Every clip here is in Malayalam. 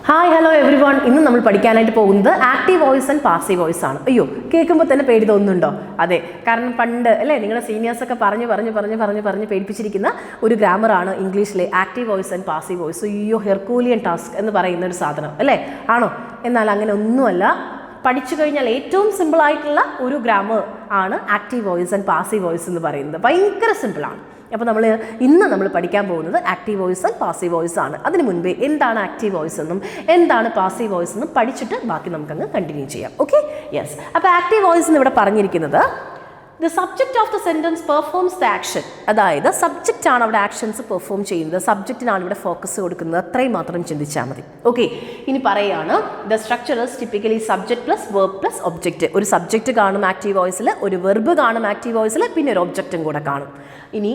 Hi hello every one. ഇന്ന് നമ്മൾ പഠിക്കാനായിട്ട് പോകുന്നത് active voice and passive voice ആണ്. അയ്യോ, കേൾക്കുമ്പോൾ തന്നെ പേടി തോന്നുന്നുണ്ടോ? അതെ, കാരണം പണ്ട് അല്ലേ നിങ്ങളുടെ സീനിയേഴ്സൊക്കെ പറഞ്ഞ് പേടിപ്പിച്ചിരിക്കുന്ന ഒരു ഗ്രാമറാണ് ഇംഗ്ലീഷിലെ active voice and passive voice. അയ്യോ, ഹെർക്കൂലിയൻ ടാസ്ക് എന്ന് പറയുന്ന ഒരു സാധനം അല്ലേ, ആണോ? എന്നാൽ അങ്ങനെ ഒന്നുമല്ല. പഠിച്ചു കഴിഞ്ഞാൽ ഏറ്റവും സിമ്പിളായിട്ടുള്ള ഒരു ഗ്രാമർ ആണ് active voice and passive voice എന്ന് പറയുന്നത്. ഭയങ്കര സിമ്പിളാണ്. അപ്പോൾ ഇന്ന് നമ്മൾ പഠിക്കാൻ പോകുന്നത് active voice and passive voice ആണ്. അതിന് മുൻപേ എന്താണ് ആക്റ്റീവ് വോയിസ് എന്നും എന്താണ് പാസീവ് വോയിസ് എന്നും പഠിച്ചിട്ട് ബാക്കി നമുക്കങ്ങ് കണ്ടിന്യൂ ചെയ്യാം. Okay, yes. അപ്പോൾ ആക്റ്റീവ് വോയിസ് എന്ന് ഇവിടെ പറഞ്ഞിരിക്കുന്നത് the subject of the sentence performs the action. അതായത് സബ്ജക്റ്റാണ് അവിടെ ആക്ഷൻസ് പെർഫോം ചെയ്യുന്നത്, സബ്ജക്റ്റിനാണ് ഇവിടെ ഫോക്കസ് കൊടുക്കുന്നത്. അത്രയും മാത്രം ചിന്തിച്ചാൽ മതി. ഓക്കെ, ഇനി പറയുകയാണ് the structure is typically subject plus verb plus object. ഒരു സബ്ജക്റ്റ് കാണും ആക്റ്റീവ് വോയിസിൽ, ഒരു വെർബ് കാണും ആക്റ്റീവ് വോയിസിൽ, പിന്നെ ഒരു ഒബ്ജക്റ്റും കൂടെ കാണും. ഇനി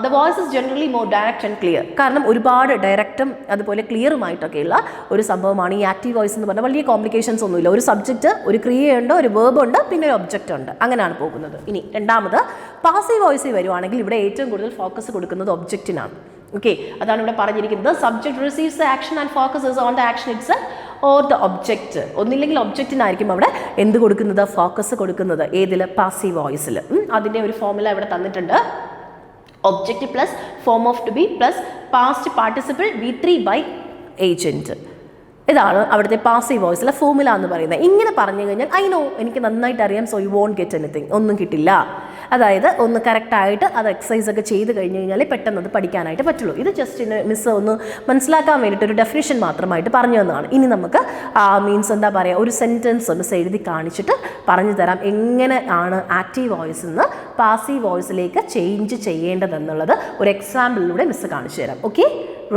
the voice is generally more direct and clear. കാരണം ഒരുപാട് ഡയറക്റ്റും അതുപോലെ ക്ലിയറുമായിട്ടൊക്കെയുള്ള ഒരു സംഭവമാണ് ഈ ആക്റ്റീവ് വോയിസ് എന്ന് പറഞ്ഞാൽ. വലിയ കോംപ്ലിക്കേഷൻസ് ഒന്നുമില്ല. ഒരു സബ്ജക്റ്റ്, ഒരു ക്രിയയുണ്ട്, ഒരു വെർബ് ഉണ്ട്, പിന്നെ ഒരു ഒബ്ജക്റ്റ് ഉണ്ട്. അങ്ങനെയാണ് പോകുന്നത്. ഇനി രണ്ടാമത് പാസീവ് വോയിസിൽ വരുവാണെങ്കിൽ ഇവിടെ ഏറ്റവും കൂടുതൽ ഫോക്കസ് കൊടുക്കുന്നത് ഒബ്ജക്റ്റിനാണ്. ഓക്കെ, അതാണ് ഇവിടെ പറഞ്ഞിരിക്കുന്നത്. Subject receives the action and focuses on the action itself or the object. ഒന്നില്ലെങ്കിൽ ഒബ്ജക്റ്റിനായിരിക്കും അവിടെ എന്ത് കൊടുക്കുന്നത്, ഫോക്കസ് കൊടുക്കുന്നത്. ഏതിൽ? പാസീവ് വോയിസിൽ. അതിൻ്റെ ഒരു ഫോർമുല ഇവിടെ തന്നിട്ടുണ്ട്. Object plus form of to be plus past participle V3 by agent. ഇതാണ് അവിടുത്തെ പാസീവ് വോയിസിലെ ഫോർമുല എന്ന് പറയുന്നത്. ഇങ്ങനെ പറഞ്ഞു കഴിഞ്ഞാൽ ഐ നോ, എനിക്ക് നന്നായിട്ട് അറിയാം, so you won't get anything, ഒന്നും കിട്ടില്ല. അതായത് ഒന്ന് കറക്റ്റായിട്ട് അത് എക്സസൈസ് ഒക്കെ ചെയ്ത് കഴിഞ്ഞ് കഴിഞ്ഞാൽ പെട്ടെന്ന് അത് പഠിക്കാനായിട്ട് പറ്റുള്ളൂ. ഇത് ജസ്റ്റ് മിസ് ഒന്ന് മനസ്സിലാക്കാൻ വേണ്ടിയിട്ട് ഒരു ഡെഫിനിഷൻ മാത്രമായിട്ട് പറഞ്ഞു തന്നതാണ്. ഇനി നമുക്ക് മീൻസ് എന്താ പറയുക, ഒരു സെൻറ്റൻസ് മിസ് എഴുതി കാണിച്ചിട്ട് പറഞ്ഞു തരാം എങ്ങനെ ആണ് ആക്റ്റീവ് വോയിസിൽ നിന്ന് പാസീവ് വോയിസിലേക്ക് ചേഞ്ച് ചെയ്യേണ്ടതെന്നുള്ളത് ഒരു എക്സാമ്പിളിലൂടെ മിസ് കാണിച്ചു തരാം. Okay,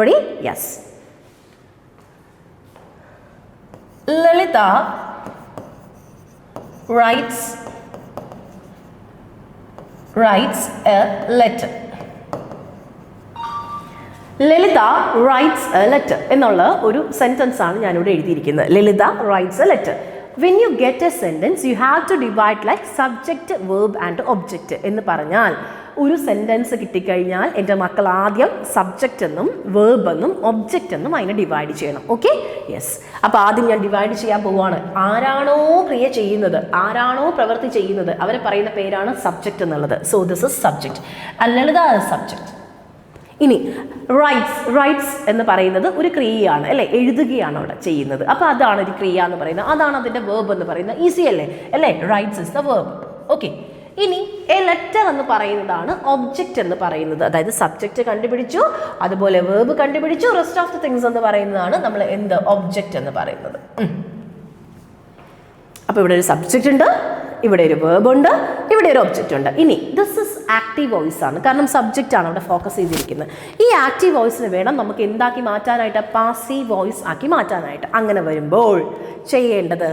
ready? Yes. Lalita writes a letter. Lalita writes a letter എന്നുള്ള ഒരു സെൻറ്റൻസ് ആണ് ഞാനിവിടെ എഴുതിയിരിക്കുന്നത്. Lalita writes a letter. When you get a sentence you have to divide like subject verb and object എന്ന് പറഞ്ഞാൽ, ഒരു സെൻറ്റൻസ് കിട്ടിക്കഴിഞ്ഞാൽ എൻ്റെ മക്കൾ ആദ്യം സബ്ജക്റ്റ് എന്നും വേർബ് എന്നും ഒബ്ജക്റ്റ് എന്നും അതിനെ ഡിവൈഡ് ചെയ്യണം. Okay, yes. അപ്പോൾ ആദ്യം ഞാൻ ഡിവൈഡ് ചെയ്യാൻ പോവുകയാണ്. ആരാണോ ക്രിയ ചെയ്യുന്നത്, ആരാണോ പ്രവൃത്തി ചെയ്യുന്നത്, അവരെ പറയുന്ന പേരാണ് സബ്ജക്റ്റ് എന്നുള്ളത്. So this is subject and Lalitha is subject. ഇനി റൈറ്റ്സ് എന്ന് പറയുന്നത് ഒരു ക്രിയയാണ് അല്ലേ, എഴുതുകയാണ് അവിടെ ചെയ്യുന്നത്. അപ്പോൾ അതാണ് ഒരു ക്രിയ എന്ന് പറയുന്നത്, അതാണ് അതിൻ്റെ വേർബ് എന്ന് പറയുന്നത്. ഈസി അല്ലേ? Rights is the verb. Okay, ഇനി എ ലെറ്റർ എന്ന് പറയുന്നതാണ് ഒബ്ജക്റ്റ് എന്ന് പറയുന്നത്. അതായത് സബ്ജക്റ്റ് കണ്ടുപിടിച്ചു, അതുപോലെ വേർബ് കണ്ടുപിടിച്ചു, റെസ്റ്റ് ഓഫ് ദ തിങ്സ് എന്ന് പറയുന്നതാണ് നമ്മൾ എന്ത്, ഒബ്ജക്റ്റ് എന്ന് പറയുന്നത്. അപ്പോൾ ഇവിടെ ഒരു സബ്ജക്റ്റ് ഉണ്ട്, ഇവിടെ ഒരു വേർബ് ഉണ്ട്, ഇവിടെ ഒരു ഒബ്ജക്റ്റ് ഉണ്ട്. ഇനി ദിസ് ഇസ് ആക്റ്റീവ് വോയിസ് ആണ്, കാരണം സബ്ജക്റ്റ് ആണ് അവിടെ ഫോക്കസ് ചെയ്തിരിക്കുന്നത്. ഈ ആക്റ്റീവ് വോയിസിന് വേണം നമുക്ക് എന്താക്കി മാറ്റാനായിട്ട്, പാസീവ് വോയിസ് ആക്കി മാറ്റാനായിട്ട്. അങ്ങനെ വരുമ്പോൾ ചെയ്യേണ്ടത്,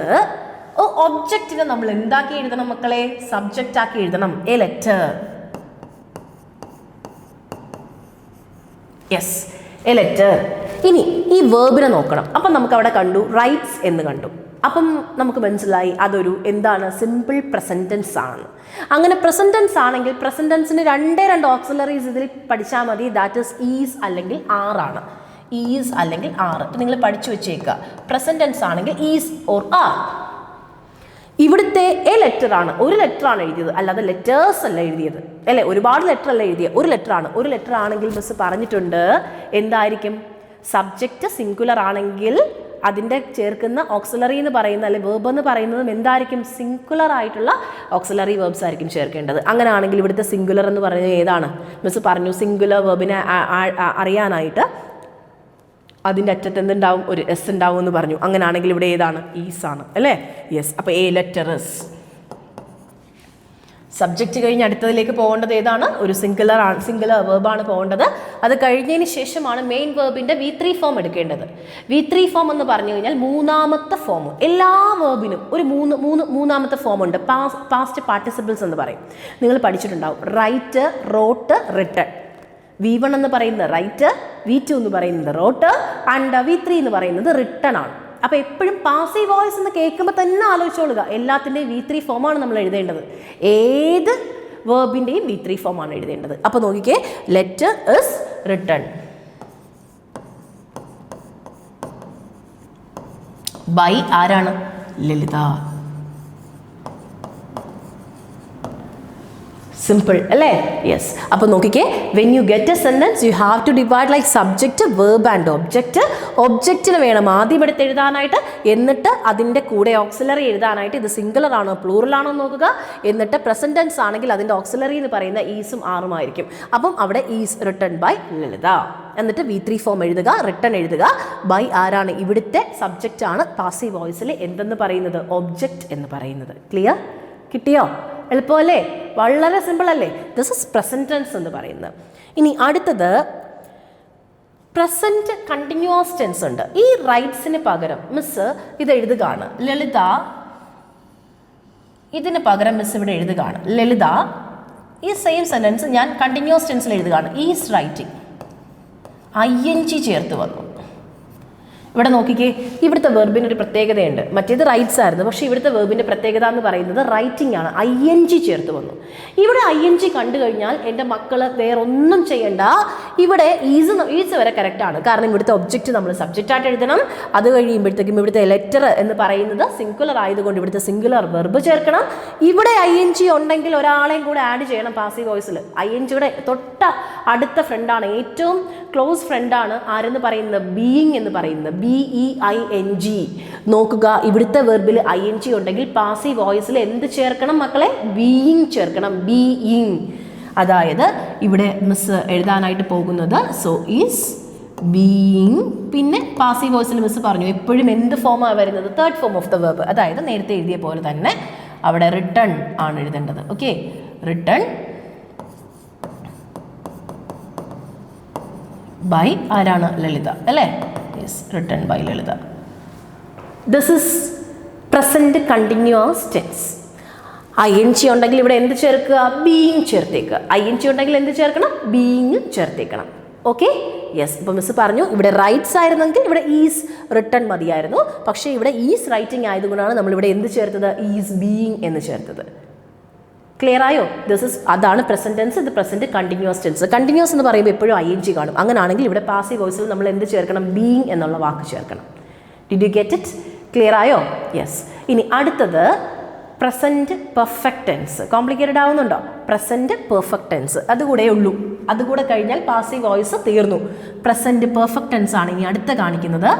ഒബ്ജക്റ്റിനെ നമ്മൾ എന്താക്കി എഴുതണം മക്കളെ, സബ്ജക്റ്റ് ആക്കി എഴുതണം. A letter. Yes, A letter. ഇനി ഈ വേർബിനെ നോക്കണം. അപ്പം നമുക്ക് അവിടെ കണ്ടു റൈറ്റ്സ് എന്ന് കണ്ടു. അപ്പം നമുക്ക് മനസ്സിലായി അതൊരു എന്താണ്, സിമ്പിൾ പ്രസൻറ്റൻസ് ആണ്. അങ്ങനെ പ്രസൻറ്റൻസ് ആണെങ്കിൽ പ്രസൻറ്റൻസിന് രണ്ട് ഓക്സിലറീസ് ഇതിൽ പഠിച്ചാൽ മതി. ദാറ്റ് ഈസ് അല്ലെങ്കിൽ ആറാണ്. ഈസ് അല്ലെങ്കിൽ ആർ. അപ്പം നിങ്ങൾ പഠിച്ചു വെച്ചേക്കുക. പ്രസൻറ്റൻസ് ആണെങ്കിൽ ഈസ് ഓർ ആർ. ഇവിടുത്തെ എ ലെറ്റർ ആണ്, ഒരു ലെറ്റർ ആണ് എഴുതിയത്, അല്ലാതെ ലെറ്റേഴ്സ് അല്ല എഴുതിയത് അല്ലേ. ഒരുപാട് ലെറ്റർ അല്ല എഴുതിയത്, ഒരു ലെറ്റർ ആണ്. ഒരു ലെറ്റർ ആണെങ്കിൽ മിസ് പറഞ്ഞിട്ടുണ്ട് എന്തായിരിക്കും, സബ്ജക്റ്റ് സിംഗുലർ ആണെങ്കിൽ അതിൻ്റെ ചേർക്കുന്ന ഓക്സിലറി എന്ന് പറയുന്ന അല്ലെങ്കിൽ വേർബ് എന്ന് പറയുന്നതും എന്തായിരിക്കും, സിംഗുലർ ആയിട്ടുള്ള ഓക്സിലറി വേർബ്സ് ആയിരിക്കും ചേർക്കേണ്ടത്. അങ്ങനെ ആണെങ്കിൽ ഇവിടുത്തെ സിംഗുലർ എന്ന് പറയുന്നത് ഏതാണ് മിസ് പറഞ്ഞു. സിംഗുലർ വേർബിനെ അറിയാനായിട്ട് അതിൻ്റെ അറ്റത്ത് എന്തുണ്ടാവും, ഒരു എസ് ഉണ്ടാവും എന്ന് പറഞ്ഞു. അങ്ങനെ ആണെങ്കിൽ ഇവിടെ ഏതാണ്, ഈസ് ആണ് അല്ലേ. യെസ്. അപ്പോൾ എ ലെറ്റർ എസ്. സബ്ജക്റ്റ് കഴിഞ്ഞ് അടുത്തതിലേക്ക് പോകേണ്ടത് ഏതാണ്, ഒരു സിംഗുലർ വേർബാണ് പോകേണ്ടത്. അത് കഴിഞ്ഞതിന് ശേഷമാണ് മെയിൻ വേർബിൻ്റെ V3 ഫോം എടുക്കേണ്ടത്. V3 ഫോം എന്ന് പറഞ്ഞു കഴിഞ്ഞാൽ മൂന്നാമത്തെ ഫോം. എല്ലാ വേർബിനും ഒരു മൂന്നാമത്തെ ഫോം ഉണ്ട്. പാസ്റ്റ് പാർട്ടിസിപ്പിൾസ് എന്ന് പറയും. നിങ്ങൾ പഠിച്ചിട്ടുണ്ടാവും. Right, rote, written. V1 എന്ന് പറയുന്നത് റൈറ്റ്, V2 എന്ന് പറയുന്നത് റോട്ട്, ആൻഡ് V3 എന്ന് പറയുന്നത് റിട്ടൺ ആണ്. അപ്പോൾ എപ്പോഴും പാസീവ് വോയിസ് എന്ന് കേൾക്കുമ്പോൾ തന്നെ ആലോചിച്ചോളുക, എല്ലാത്തിൻ്റെയും V3 ഫോമാണ് നമ്മൾ എഴുതേണ്ടത്. ഏത് വേർബിൻ്റെയും V3 ഫോമാണ് എഴുതേണ്ടത്. അപ്പോൾ നോക്കിക്കേ, ലെറ്റർ ഇസ് റിട്ടൺ. ബൈ ആരാണ്? ലളിത. സിമ്പിൾ അല്ലേ? യെസ്. അപ്പോൾ നോക്കിക്കേ, when you get a sentence you have to divide like subject, verb and object. ഒബ്ജക്റ്റിന് വേണം ആദ്യം എടുത്ത് എഴുതാനായിട്ട്, എന്നിട്ട് അതിൻ്റെ കൂടെ ഓക്സിലറി എഴുതാനായിട്ട്. ഇത് സിംഗുലർ ആണോ പ്ലൂറൽ ആണോ നോക്കുക. എന്നിട്ട് പ്രസന്റ് ടെൻസ് ആണെങ്കിൽ അതിൻ്റെ ഓക്സിലറി എന്ന് പറയുന്ന ഈസും ആറും ആയിരിക്കും. അപ്പം അവിടെ ഈസ് റിട്ടൺ ബൈ ലളിത. എന്നിട്ട് V3 ഫോം എഴുതുക, റിട്ടൺ എഴുതുക. ബൈ ആരാണ്? ഇവിടുത്തെ സബ്ജക്റ്റ് ആണ് പാസീവ് വോയിസിൽ എന്തെന്ന് പറയുന്നത്? ഒബ്ജക്റ്റ് എന്ന് പറയുന്നത്. ക്ലിയർ? കിട്ടിയോ? എളുപ്പമല്ലേ? വളരെ സിമ്പിൾ അല്ലേ? ദിസ് ഇസ് പ്രസന്റ് ടെൻസ് എന്ന് പറയുന്നത്. ഇനി അടുത്തത് പ്രസന്റ് കണ്ടിന്യൂസ് ടെൻസ് ഉണ്ട്. ഈ റൈറ്റ്സിന് പകരം മിസ് ഇത് എഴുതുകയാണ് ലളിത. ഇതിന് പകരം മിസ് ഇവിടെ എഴുതുകയാണ് ലളിത. ഈ സെയിം സെന്റൻസ് ഞാൻ കണ്ടിന്യൂസ് ടെൻസിൽ എഴുതുകയാണ്. ഈസ് റൈറ്റിംഗ്, ING ചേർത്ത് വന്നു. ഇവിടെ നോക്കിക്കേ, ഇവിടുത്തെ വെർബിന് ഒരു പ്രത്യേകതയുണ്ട്. മറ്റേത് റൈറ്റ്സ് ആയിരുന്നു, പക്ഷേ ഇവിടുത്തെ വെർബിൻ്റെ പ്രത്യേകത എന്ന് പറയുന്നത് റൈറ്റിംഗ് ആണ്. ING ചേർത്ത് വന്നു. ഇവിടെ ING കണ്ടു കഴിഞ്ഞാൽ എൻ്റെ മക്കൾ വേറൊന്നും ചെയ്യണ്ട. ഇവിടെ ഈസ് വരെ കറക്റ്റാണ്. കാരണം ഇവിടുത്തെ ഒബ്ജക്റ്റ് നമ്മൾ സബ്ജക്റ്റായിട്ട് എഴുതണം. അത് കഴിയുമ്പോഴത്തേക്കും ഇവിടുത്തെ ലെറ്റർ എന്ന് പറയുന്നത് സിംഗുലർ ആയതുകൊണ്ട് ഇവിടുത്തെ സിംഗുലർ വെർബ് ചേർക്കണം. ഇവിടെ ING ഉണ്ടെങ്കിൽ ഒരാളെയും കൂടെ ആഡ് ചെയ്യണം പാസീവ് വോയിസിൽ. INGയുടെ തൊട്ട അടുത്ത ഫ്രണ്ടാണ്, ഏറ്റവും ക്ലോസ് ഫ്രണ്ടാണ് ആരെന്ന് പറയുന്നത്? ബീയിങ് എന്ന് പറയുന്നത്. BEING. നോക്കുക, ഇവിടുത്തെ വെർബിൽ ING ഉണ്ടെങ്കിൽ പാസീവ് വോയിസിൽ എന്ത് ചേർക്കണം മക്കളെ? ബീയിങ് ചേർക്കണം. ബീയിങ്. അതായത് ഇവിടെ മിസ് എഴുതാനായിട്ട് പോകുന്നത് സോ ഈസ് ബീയിങ്. പിന്നെ പാസീവ് വോയിസിൽ മിസ് പറഞ്ഞു എപ്പോഴും എന്ത് ഫോമാണ് വരുന്നത്? Third form of the verb. അതായത് നേരത്തെ എഴുതിയ പോലെ തന്നെ അവിടെ റിട്ടൺ ആണ് എഴുതേണ്ടത്. ഓക്കെ, റിട്ടൺ ബൈ ആരാണ്? ലളിത അല്ലേ? Yes, written by Lalitha. This is present continuous tense. ING ഉണ്ടെങ്കിൽ ഇവിടെ എന്ത് ചേർക്കുക? ബീയിങ് ചേർത്തേക്കുക. ING ഉണ്ടെങ്കിൽ എന്ത് ചേർക്കണം? ബീയിങ് ചേർത്തേക്കണം. Okay, yes. ഇപ്പോൾ മിസ് പറഞ്ഞു ഇവിടെ റൈറ്റ്സ് ആയിരുന്നെങ്കിൽ ഇവിടെ ഈസ് റിട്ടൺ മതിയായിരുന്നു. പക്ഷേ ഇവിടെ ഈസ് റൈറ്റിംഗ് ആയതുകൊണ്ടാണ് നമ്മളിവിടെ എന്ത് ചേർത്തത്? ഈസ് ബീയിങ് എന്ന് ചേർത്തത്. ക്ലിയർ ആയോ? അതാണ് പ്രസന്റ് ടെൻസ്. ഇത് പ്രസന്റ് കണ്ടിന്യൂസ് ടെൻസ്. കണ്ടിന്യൂസ് എന്ന് പറയുമ്പോൾ എപ്പോഴും ING കാണും. അങ്ങനെയാണെങ്കിൽ ഇവിടെ പാസീവ് വോയിസിൽ നമ്മൾ എന്ത് ചേർക്കണം? ബീയിങ് എന്നുള്ള വാക്ക് ചേർക്കണം. Did you get it? Clear ആയോ? യെസ്. ഇനി അടുത്തത് പ്രസന്റ് പെർഫെക്റ്റ് ടെൻസ്. കോംപ്ലിക്കേറ്റഡ് ആവുന്നുണ്ടോ? പ്രസന്റ് പെർഫെക്റ്റ് ടെൻസ് അതുകൂടെ ഉള്ളൂ. അതുകൂടെ കഴിഞ്ഞാൽ പാസീവ് വോയിസ് തീർന്നു. പ്രസന്റ് പെർഫെക്റ്റ് ടെൻസ് ആണ് ഇനി അടുത്ത കാണിക്കുന്നത്.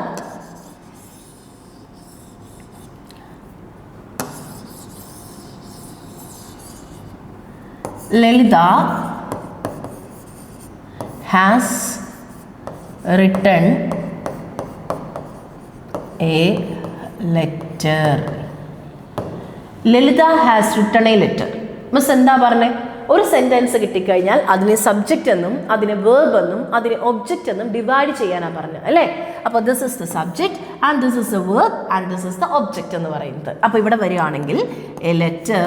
Lalita has written a letter. Lalita has written a letter. Miss എന്താ പറഞ്ഞേ? ഒരു സെൻറ്റൻസ് കിട്ടിക്കഴിഞ്ഞാൽ അതിനെ സബ്ജക്റ്റ് എന്നും അതിനെ വേർബ് എന്നും അതിനെ ഒബ്ജക്റ്റ് എന്നും ഡിവൈഡ് ചെയ്യാനാണ് പറഞ്ഞത് അല്ലേ? അപ്പോൾ this is the subject and this is the verb and this is the object എന്ന് പറയുന്നത്. അപ്പോൾ ഇവിടെ വരികയാണെങ്കിൽ എ ലെറ്റർ,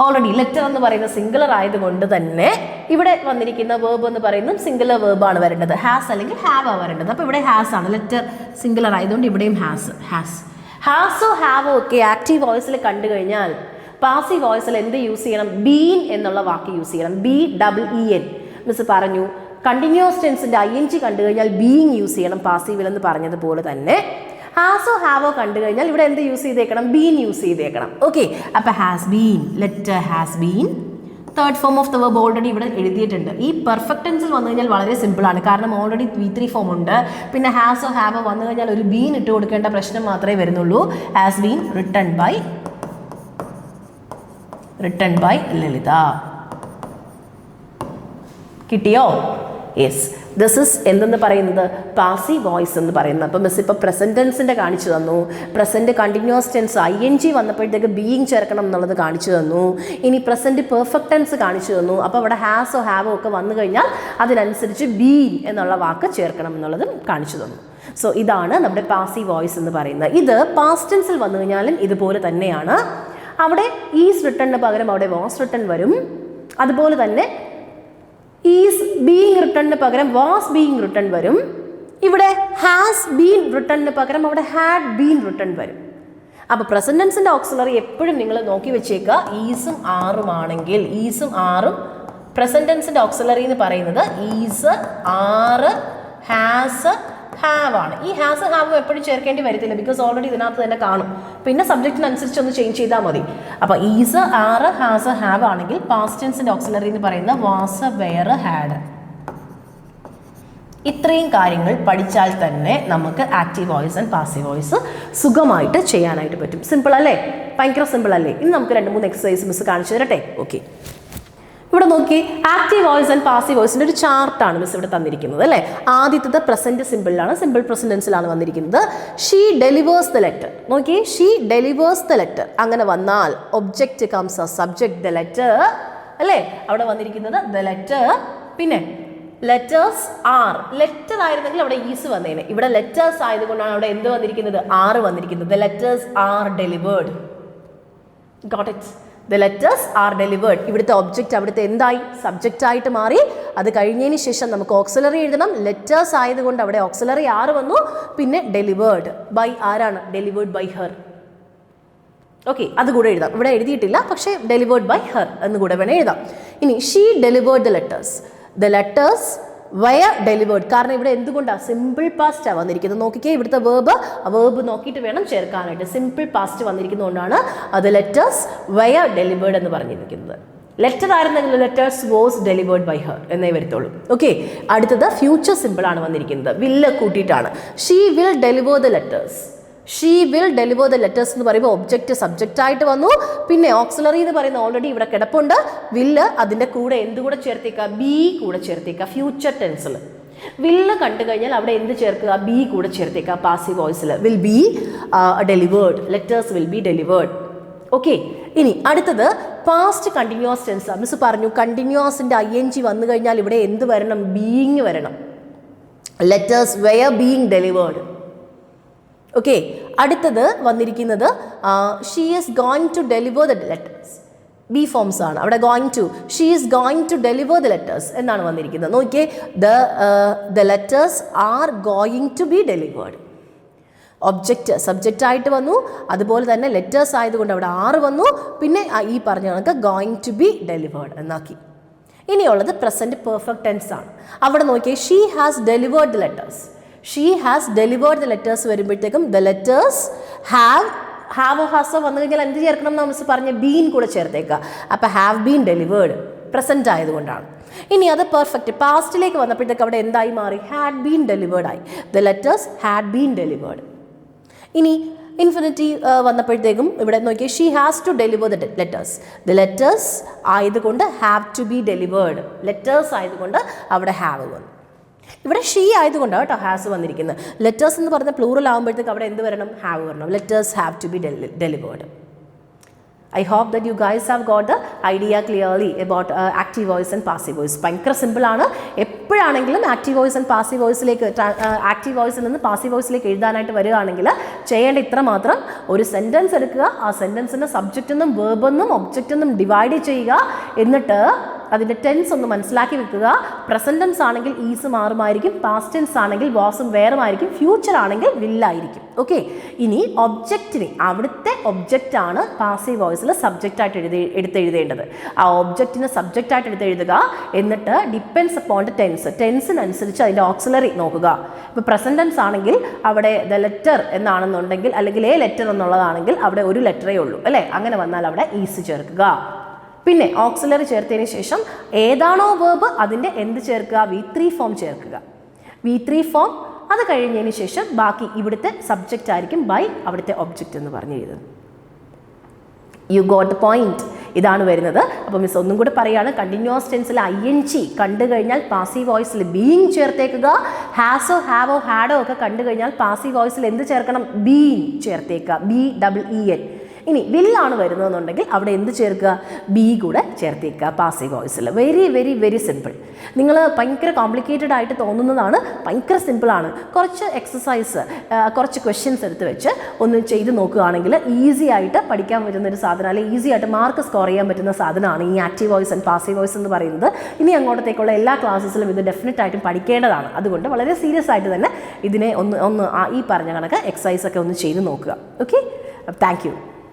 ഓൾറെഡി ലെറ്റർ എന്ന് പറയുന്ന സിംഗുലർ ആയതുകൊണ്ട് തന്നെ ഇവിടെ വന്നിരിക്കുന്ന വേർബ് എന്ന് പറയുന്നത് സിംഗുലർ വേർബാണ് വരേണ്ടത്. ഹാസ് അല്ലെങ്കിൽ ഹാവ് ആണ് വരേണ്ടത്. അപ്പോൾ ഇവിടെ ഹാസ് ആണ്. ലെറ്റർ സിംഗുലർ ആയതുകൊണ്ട് ഇവിടെയും ഹാസോ ഹാവോ ഒക്കെ ആക്റ്റീവ് വോയിസിൽ കണ്ടു കഴിഞ്ഞാൽ പാസീവ് വോയിസിൽ എന്ത് യൂസ് ചെയ്യണം? ബീൻ എന്നുള്ള വാക്ക് യൂസ് ചെയ്യണം. BEEN. മിസ് പറഞ്ഞു കണ്ടിന്യൂസ് ടെൻസിൻ്റെ ING കണ്ടു കഴിഞ്ഞാൽ ബീയിങ് യൂസ് ചെയ്യണം പാസീവിൽ എന്ന് പറഞ്ഞതുപോലെ തന്നെ ഹാസോ ഹാവോ കണ്ടു കഴിഞ്ഞാൽ ഇവിടെ എന്ത് യൂസ് ചെയ്തേക്കണം? ബീൻ യൂസ് ചെയ്തേക്കണം. ഓക്കെ, അപ്പോൾ has been, letter has been. Third form of the verb already ഇവിടെ എഴുതിയിട്ടുണ്ട്. ഈ പെർഫെക്റ്റ് ടെൻസിൽ വന്നു കഴിഞ്ഞാൽ വളരെ സിമ്പിളാണ്. കാരണം ഓൾറെഡി V3 ഫോം ഉണ്ട്. പിന്നെ ഹാസോ ഹാവോ വന്നു കഴിഞ്ഞാൽ ഒരു ബീൻ ഇട്ട് കൊടുക്കേണ്ട പ്രശ്നം മാത്രമേ വരുന്നുള്ളൂ. ഹാസ് ബീൻ റിട്ടൺ ബൈ ലളിത. കിട്ടിയോ? യെസ്. ദിസ് ഇസ് എന്തെന്ന് പറയുന്നത്? പാസീവ് വോയിസ് എന്ന് പറയുന്നത്. അപ്പോൾ മിസ് ഇപ്പോൾ പ്രസന്റ് ടെൻസിൻ്റെ കാണിച്ചു തന്നു. പ്രസന്റ് കണ്ടിന്യൂസ് ടെൻസ് ING വന്നപ്പോഴത്തേക്ക് ബീയിങ് ചേർക്കണം എന്നുള്ളത് കാണിച്ചു തന്നു. ഇനി പ്രസന്റ് പെർഫെക്റ്റ് ടെൻസ് കാണിച്ചു തന്നു. അപ്പോൾ അവിടെ ഹാസോ ഹാവോ ഒക്കെ വന്നു കഴിഞ്ഞാൽ അതിനനുസരിച്ച് ബീൻ എന്നുള്ള വാക്ക് ചേർക്കണം എന്നുള്ളതും കാണിച്ചു തന്നു. സോ ഇതാണ് നമ്മുടെ പാസീവ് വോയിസ് എന്ന് പറയുന്നത്. ഇത് പാസ്റ്റ് ടെൻസിൽ വന്നു കഴിഞ്ഞാലും ഇതുപോലെ തന്നെയാണ്. അവിടെ ഈസ് റിട്ടണിന് പകരം അവിടെ വാസ് റിട്ടൺ വരും. അതുപോലെ തന്നെ ഈസ് ബീയിങ് റിട്ടണിന് പകരം വാസ് ബീയിങ് റിട്ടൺ വരും. ഇവിടെ ഹാസ് ബീൻ റിട്ടണിന് പകരം അവിടെ ഹാഡ് ബീൻ റിട്ടൺ വരും. അപ്പോൾ പ്രസന്റ് ടെൻസിൻ്റെ ഓക്സിലറി എപ്പോഴും നിങ്ങൾ നോക്കി വെച്ചേക്കുക. ഈസും ആറും ആണെങ്കിൽ ഈസും ആറും പ്രസന്റ് ടെൻസിൻ്റെ ഓക്സിലറി എന്ന് പറയുന്നത് ഈസ്, ആറ്, ഹാസ് ഹാവ് ആണ്. ഈ ഹാസ് ഹാവ് എപ്പോഴും ചേർക്കേണ്ടി വരത്തില്ല, ബിക്കോസ് ഓൾറെഡി ഇതിനകത്ത് തന്നെ കാണും. പിന്നെ സബ്ജക്റ്റിനനുസരിച്ച് ഒന്ന് ചേഞ്ച് ചെയ്താൽ മതി. അപ്പോൾ ഈസ്, ആറ്, ഹാസ്, ഹാവ് ആണെങ്കിൽ പാസ്റ്റ് ടെൻസിന്റെ ഓക്സിലറി എന്ന് പറയുന്നത് വാസ്, വെയർ, ഹാഡ്. ഇത്രയും കാര്യങ്ങൾ പഠിച്ചാൽ തന്നെ നമുക്ക് active voice and passive voice സുഖമായിട്ട് ചെയ്യാനായിട്ട് പറ്റും. സിമ്പിൾ അല്ലേ? ഭയങ്കര സിമ്പിൾ അല്ലേ? ഇനി നമുക്ക് 2-3 എക്സസൈസ് മിസ് കാണിച്ചു തരട്ടെ. ഓക്കെ, ഇവിടെ നോക്കി, ആക്റ്റീവ് വോയിസ് ആൻഡ് പാസീവ് വോയിസിൻ്റെ ഒരു ചാർട്ടാണ് മിസ് ഇവിടെ തന്നിരിക്കുന്നത് അല്ലേ. ആദ്യത്തത് പ്രസന്റ് സിമ്പിളിലാണ്, സിമ്പിൾ പ്രസന്റ് ടെൻസിലാണ് വന്നിരിക്കുന്നത്. She delivers the letter. നോക്കി, ഷീ ഡെലിവേഴ്സ് ദ ലെറ്റർ. അങ്ങനെ വന്നാൽ object comes A subject the letter അല്ലേ. അവിടെ വന്നിരിക്കുന്നത് ദ ലെറ്റർ. പിന്നെ ലെറ്റേഴ്സ് ആർ, ലെറ്റർ ആയിരുന്നെങ്കിൽ അവിടെ ഈസ് വന്നേനെ. ഇവിടെ ലെറ്റേഴ്സ് ആയതുകൊണ്ടാണ് അവിടെ എന്ത് വന്നിരിക്കുന്നത്? ആറ് വന്നിരിക്കുന്നത്. The letters R delivered. Got it? The letters R delivered. ഇവിടുത്തെ ഒബ്ജക്റ്റ് അവിടുത്തെ എന്തായി? സബ്ജക്റ്റ് ആയിട്ട് മാറി. അത് കഴിഞ്ഞതിന് ശേഷം നമുക്ക് ഓക്സിലറി എഴുതണം. ലെറ്റേഴ്സ് ആയതുകൊണ്ട് അവിടെ ഓക്സിലറി ആറ് വന്നു. പിന്നെ ഡെലിവേർഡ് ബൈ ആരാണ്? Delivered by her. ഓക്കെ, അതുകൂടെ എഴുതാം. ഇവിടെ എഴുതിയിട്ടില്ല, പക്ഷേ ഡെലിവേർഡ് ബൈ ഹെർ എന്നുകൂടെ വേണേൽ എഴുതാം. ഇനി she delivered the letters. The letters wire delivered. കാരണം ഇവിടെ എന്തുകൊണ്ടാണ്? സിമ്പിൾ പാസ്റ്റാണ് വന്നിരിക്കുന്നത്. നോക്കിക്കേ, ഇവിടുത്തെ വേർബ് നോക്കിയിട്ട് വേണം ചേർക്കാനായിട്ട്. സിമ്പിൾ പാസ്റ്റ് വന്നിരിക്കുന്നതുകൊണ്ടാണ് അത് ലെറ്റേഴ്സ് വയർ ഡെലിവേർഡ് എന്ന് പറഞ്ഞിരിക്കുന്നത്. ലെറ്റർ ആയിരുന്നെങ്കിൽ letters was delivered by her എന്നേ വരത്തുള്ളൂ. ഓക്കെ, അടുത്തത് ഫ്യൂച്ചർ സിമ്പിൾ ആണ് വന്നിരിക്കുന്നത്. വില്ല് കൂട്ടിയിട്ടാണ്. She will deliver the letters. She will deliver the letters എന്ന് പറയുമ്പോൾ ഒബ്ജക്റ്റ് സബ്ജക്റ്റ് ആയിട്ട് വന്നു. പിന്നെ ഓക്സിലറി എന്ന് പറയുന്ന ഓൾറെഡി ഇവിടെ കിടപ്പുണ്ട്. വില്ല് അതിൻ്റെ കൂടെ എന്തുകൂടെ ചേർത്തേക്കുക? ബി കൂടെ ചേർത്തേക്കുക. ഫ്യൂച്ചർ ടെൻസിൽ വില്ല് കണ്ടു കഴിഞ്ഞാൽ അവിടെ എന്ത് ചേർക്കുക? ബി കൂടെ ചേർത്തേക്കുക. പാസീവ് വോയിസിൽ will be delivered. Letters will be delivered. Okay, ഇനി അടുത്തത് പാസ്റ്റ് കണ്ടിന്യൂസ് ടെൻസ്. മിസ് പറഞ്ഞു കണ്ടിന്യൂസിൻ്റെ ING വന്നു കഴിഞ്ഞാൽ ഇവിടെ എന്ത് വരണം? ബീയിങ് വരണം. Letters were being delivered. Okay, അടുത്തത് വന്നിരിക്കുന്നത് she is going to deliver the letters. Be forms ആണ് അവിടെ. Going to, she is going to deliver the letters എന്നാണ് വന്നിരിക്കുന്നത്. നോക്കിയേ, the letters are going to be delivered. Object subject ആയിട്ട് വന്നു. അതുപോലെ തന്നെ ലെറ്റേഴ്സ് ആയതുകൊണ്ട് അവിടെ ആറ് വന്നു. പിന്നെ ഈ പറഞ്ഞ കണക്ക് ഗോയിങ് ടു ബി ഡെലിവേർഡ് എന്നാക്കി. ഇനിയുള്ളത് പ്രസന്റ് പെർഫെക്റ്റ് ടെൻസ് ആണ്. അവിടെ നോക്കിയേ, she has delivered the letters. She has delivered the letters വരുമ്പോഴത്തേക്കും ദ ലെറ്റേഴ്സ് ഹാവ് ഹാസോ വന്നു കഴിഞ്ഞാൽ എന്ത് ചേർക്കണം എന്ന് മിസ് പറഞ്ഞ്? ബീൻ കൂടെ ചേർത്തേക്കുക. അപ്പോൾ ഹാവ് ബീൻ ഡെലിവേർഡ് പ്രസന്റ് ആയതുകൊണ്ടാണ്. ഇനി അത് പെർഫെക്റ്റ് പാസ്റ്റിലേക്ക് വന്നപ്പോഴത്തേക്ക് അവിടെ എന്തായി മാറി? ഹാഡ് ബീൻ ഡെലിവേർഡ് ആയി. The letters had been delivered. ഇനി ഇൻഫിനിറ്റി വന്നപ്പോഴത്തേക്കും ഇവിടെ നോക്കിയാൽ she has to deliver the letters. The letters ആയതുകൊണ്ട് have to be delivered. Letters ആയതുകൊണ്ട് അവിടെ ഹാവ് വന്നു. ഇവിടെ ഷീ ആയതുകൊണ്ടാണ് കേട്ടോ ഹാസ് വന്നിരിക്കുന്നത്. ലെറ്റേഴ്സ് എന്ന് പറഞ്ഞ പ്ലൂറൽ ആകുമ്പോഴത്തേക്ക് അവിടെ എന്ത് വരണം? ഹാവ് വരണം. Letters have to be delivered. I hope that you guys have got the idea clearly about active voice and passive voice. ഭയങ്കര സിമ്പിൾ ആണ്. എപ്പോഴാണെങ്കിലും ആക്റ്റീവ് വോയിസ് ആൻഡ് പാസീവ് വോയിസിലേക്ക് ആക്റ്റീവ് വോയിസിൽ നിന്ന് പാസീവ് വോയിസിലേക്ക് എഴുതാനായിട്ട് വരികയാണെങ്കിൽ ചെയ്യേണ്ട ഇത്ര മാത്രം: ഒരു സെൻറ്റൻസ് എടുക്കുക, ആ സെൻറ്റൻസിനെ സബ്ജക്റ്റ് എന്നും വേർബ് എന്നും ഒബ്ജക്റ്റ് എന്നും ഡിവൈഡ് ചെയ്യുക. എന്നിട്ട് അതിൻ്റെ ടെൻസ് ഒന്ന് മനസ്സിലാക്കി വെക്കുക. പ്രസന്റ് ടെൻസ് ആണെങ്കിൽ ഈസ് മാറുമായിരിക്കും, പാസ്റ്റ് ടെൻസ് ആണെങ്കിൽ വാസും വേറുമായിരിക്കും, ഫ്യൂച്ചർ ആണെങ്കിൽ വില്ലായിരിക്കും. ഓക്കെ, ഇനി ഒബ്ജക്റ്റിന് അവിടുത്തെ ഒബ്ജക്റ്റാണ് പാസീവ് വോയിസിൽ സബ്ജക്റ്റായിട്ട് എടുത്തെഴുതേണ്ടത്. ആ ഒബ്ജക്റ്റിനെ സബ്ജക്റ്റായിട്ട് എടുത്തെഴുതുക. എന്നിട്ട് ഡിപ്പെൻഡ്സ് അപ്പോൺ ദ ടെൻസ്, ടെൻസിനനുസരിച്ച് അതിൻ്റെ ഓക്സിലറി നോക്കുക. ഇപ്പോൾ പ്രസന്റ് ടെൻസ് ആണെങ്കിൽ അവിടെ ദ ലെറ്റർ എന്നാണെന്നുണ്ടെങ്കിൽ, അല്ലെങ്കിൽ എ ലെറ്റർ എന്നുള്ളതാണെങ്കിൽ അവിടെ ഒരു ലെറ്ററേ ഉള്ളൂ അല്ലേ. അങ്ങനെ വന്നാൽ അവിടെ ഈസ് ചേർക്കുക. പിന്നെ ഓക്സിലറി ചേർത്തതിന് ശേഷം ഏതാണോ വേർബ് അതിൻ്റെ എന്ത് ചേർക്കുക? V3 ഫോം ചേർക്കുക. V3 form. അത് കഴിഞ്ഞതിന് ശേഷം ബാക്കി ഇവിടുത്തെ സബ്ജക്റ്റ് ആയിരിക്കും ബൈ അവിടുത്തെ ഒബ്ജക്റ്റ് എന്ന് പറഞ്ഞ് എഴുതുന്നത്. You got the point. ഇതാണ് വരുന്നത്. അപ്പോൾ മിസ് ഒന്നും കൂടെ പറയുകയാണ്. കണ്ടിന്യൂസ് ടെൻസിൽ ING കണ്ടു കഴിഞ്ഞാൽ പാസീവ് വോയിസിൽ ബീയിങ് ചേർത്തേക്കുക. ഹാസോ ഹാവോ ഹാഡോ ഒക്കെ കണ്ടു കഴിഞ്ഞാൽ പാസീവ് വോയിസിൽ എന്ത് ചേർക്കണം? ബീൻ ചേർത്തേക്കുക. BEEN. ഇനി വില്ലാണ് വരുന്നതെന്നുണ്ടെങ്കിൽ അവിടെ എന്ത് ചേർക്കുക? ബി കൂടെ ചേർത്തേക്കുക പാസീവ് വോയിസിൽ. Very very very simple. നിങ്ങൾ ഭയങ്കര കോംപ്ലിക്കേറ്റഡ് ആയിട്ട് തോന്നുന്നതാണ്, ഭയങ്കര സിമ്പിളാണ്. കുറച്ച് എക്സസൈസ്, കുറച്ച് ക്വസ്റ്റ്യൻസ് എടുത്ത് വെച്ച് ഒന്ന് ചെയ്ത് നോക്കുകയാണെങ്കിൽ ഈസി ആയിട്ട് പഠിക്കാൻ പറ്റുന്നൊരു സാധനം, അല്ലെങ്കിൽ ഈസി ആയിട്ട് മാർക്ക് സ്കോർ ചെയ്യാൻ പറ്റുന്ന സാധനമാണ് ഈ active voice and passive voice എന്ന് പറയുന്നത്. ഇനി അങ്ങോട്ടത്തേക്കുള്ള എല്ലാ ക്ലാസ്സസിലും ഇത് ഡെഫിനറ്റ് ആയിട്ടും പഠിക്കേണ്ടതാണ്. അതുകൊണ്ട് വളരെ സീരിയസ് ആയിട്ട് തന്നെ ഇതിനെ ഒന്ന് ഈ പറഞ്ഞ കണക്ക് എക്സസൈസ് ഒക്കെ ഒന്ന് ചെയ്ത് നോക്കുക. Okay, thank you.